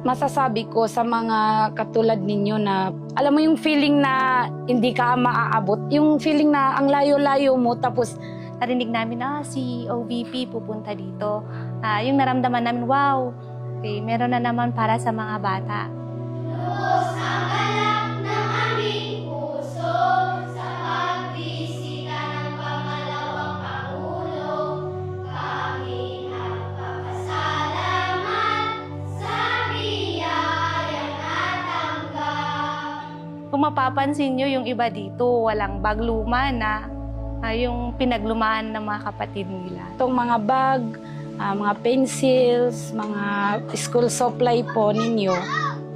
masasabi ko sa mga katulad ninyo na alam mo yung feeling na hindi ka maaabot, yung feeling na ang layo-layo mo tapos Narinig namin, si OVP pupunta dito. Yung naramdaman namin, wow, okay, meron na naman para sa mga bata. Lubos ang galak ng aming puso sa pagbisita ng pangalawang Pangulo. Kami nagpapasalamat sa biyayang natanggap. Kung mapapansin nyo, yung iba dito, walang bag luma na yung pinaglumaan ng mga kapatid nila. itong mga bag, mga pencils, mga school supply po ninyo,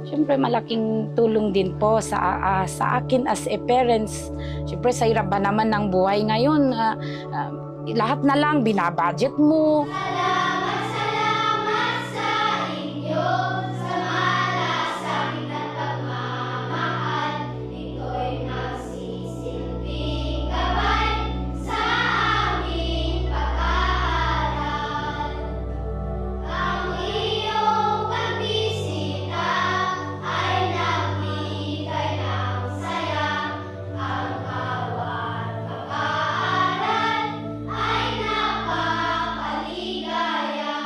siyempre malaking tulong din po sa akin as a parents. Siyempre sa hirap ba naman ng buhay ngayon, lahat na lang binabudget mo. Salamat sa inyo sa malasakit at pagmamahal. Ito'y nagsisilbing gabay sa aming pag-aaral. Ang iyong pagbisita ay nagbigay ng saya. Ang bawat pag-aaral ay napakaligaya.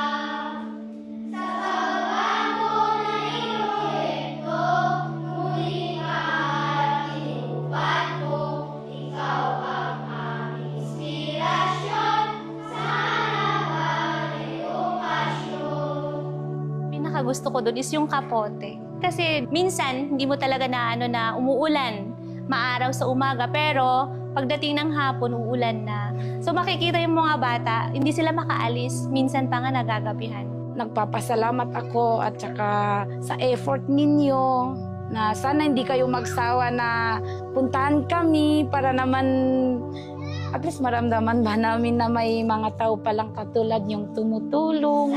Sa pagbabago na iyong proyekto, muli ka at inubad mo. Ikaw ang aming inspirasyon sa harapan ng iyong pasyon. Pinakagusto ko doon is yung kapote. Kasi minsan, hindi mo talaga na umuulan, maaraw sa umaga, pero pagdating ng hapon, uulan na. So makikita yung mga bata, hindi sila makaalis, minsan pa nga nagagabihan. Nagpapasalamat ako at saka sa effort ninyo na sana hindi kayo magsawa na puntahan kami para naman at least maramdaman ba namin na may mga tao palang katulad yung tumutulong.